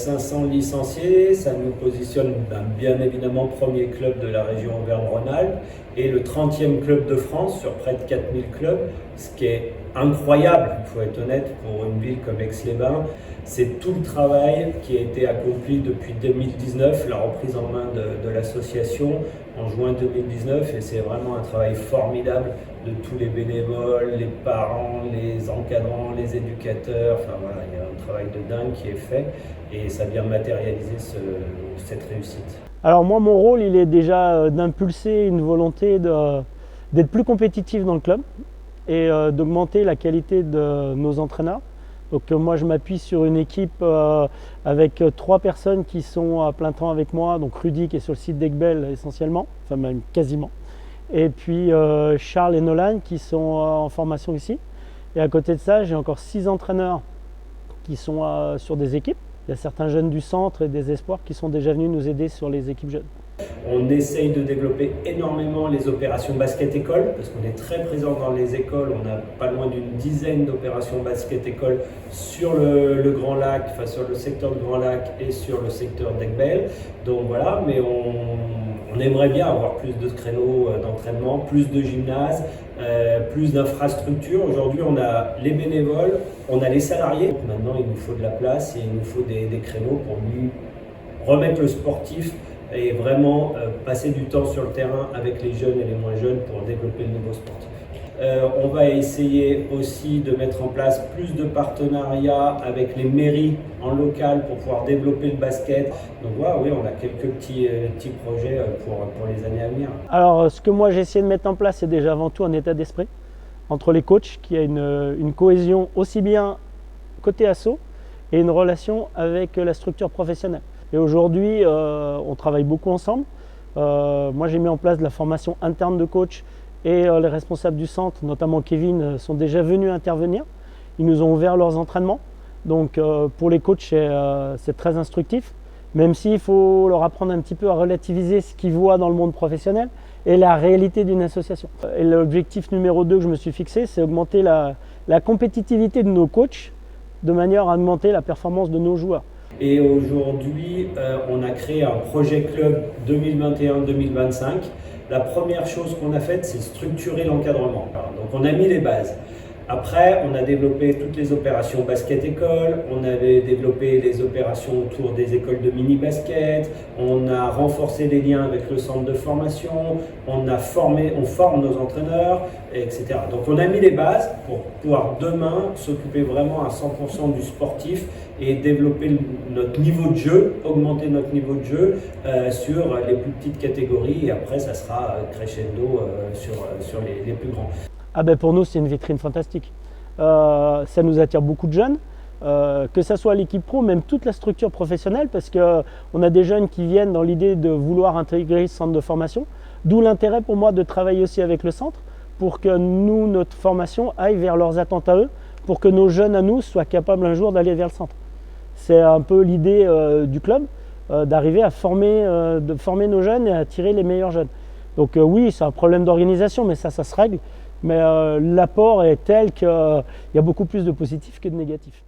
500 licenciés, ça nous positionne bien évidemment premier club de la région Auvergne-Rhône-Alpes et le 30e club de France sur près de 4000 clubs, ce qui est incroyable, il faut être honnête, pour une ville comme Aix-les-Bains. C'est tout le travail qui a été accompli depuis 2019, la reprise en main de l'association en juin 2019, et c'est vraiment un travail formidable de tous les bénévoles, les parents, les encadrants, les éducateurs. Enfin voilà, il y a un travail de dingue qui est fait et ça vient matérialiser cette réussite. Alors moi, mon rôle, il est déjà d'impulser une volonté d'être plus compétitif dans le club et d'augmenter la qualité de nos entraîneurs. Donc moi, je m'appuie sur une équipe avec 3 personnes qui sont à plein temps avec moi. Donc Rudy qui est sur le site d'Aiguebelle essentiellement, enfin même quasiment. Et puis Charles et Nolan qui sont en formation ici. Et à côté de ça, j'ai encore 6 entraîneurs qui sont sur des équipes. Il y a certains jeunes du centre et des espoirs qui sont déjà venus nous aider sur les équipes jeunes. On essaye de développer énormément les opérations basket-école parce qu'on est très présent dans les écoles. On a pas loin d'une dizaine d'opérations basket-école sur le Grand Lac, enfin sur le secteur du Grand Lac et sur le secteur d'Aiguebelle. Donc voilà, mais on aimerait bien avoir plus de créneaux d'entraînement, plus de gymnases, plus d'infrastructures. Aujourd'hui, on a les bénévoles, on a les salariés. Maintenant, il nous faut de la place et il nous faut des créneaux pour lui remettre le sportif et vraiment passer du temps sur le terrain avec les jeunes et les moins jeunes pour développer le niveau sportif. On va essayer aussi de mettre en place plus de partenariats avec les mairies en local pour pouvoir développer le basket. Donc voilà, oui, on a quelques petits projets pour les années à venir. Alors ce que moi j'ai essayé de mettre en place, c'est déjà avant tout un état d'esprit entre les coachs, qui a une cohésion aussi bien côté asso et une relation avec la structure professionnelle. Et aujourd'hui, on travaille beaucoup ensemble. Moi, j'ai mis en place de la formation interne de coach et les responsables du centre, notamment Kevin, sont déjà venus intervenir. Ils nous ont ouvert leurs entraînements. Donc, pour les coachs, c'est très instructif, même s'il faut leur apprendre un petit peu à relativiser ce qu'ils voient dans le monde professionnel et la réalité d'une association. Et l'objectif numéro 2 que je me suis fixé, c'est augmenter la compétitivité de nos coachs de manière à augmenter la performance de nos joueurs. Et aujourd'hui, on a créé un projet club 2021-2025. La première chose qu'on a faite, c'est structurer l'encadrement. Donc on a mis les bases. Après, on a développé toutes les opérations basket-école, on avait développé les opérations autour des écoles de mini-basket, on a renforcé les liens avec le centre de formation, on forme nos entraîneurs, etc. Donc on a mis les bases pour pouvoir demain s'occuper vraiment à 100% du sportif et développer notre niveau de jeu, augmenter notre niveau de jeu sur les plus petites catégories et après ça sera crescendo sur les plus grands. Ah ben pour nous, c'est une vitrine fantastique. Ça nous attire beaucoup de jeunes, que ce soit l'équipe pro, même toute la structure professionnelle, parce qu'on a des jeunes qui viennent dans l'idée de vouloir intégrer ce centre de formation, d'où l'intérêt pour moi de travailler aussi avec le centre, pour que nous, notre formation aille vers leurs attentes à eux, pour que nos jeunes à nous soient capables un jour d'aller vers le centre. C'est un peu l'idée du club, d'arriver à former nos jeunes et à attirer les meilleurs jeunes. Donc oui, c'est un problème d'organisation, mais ça se règle. Mais l'apport est tel qu'il y a beaucoup plus de positifs que de négatifs.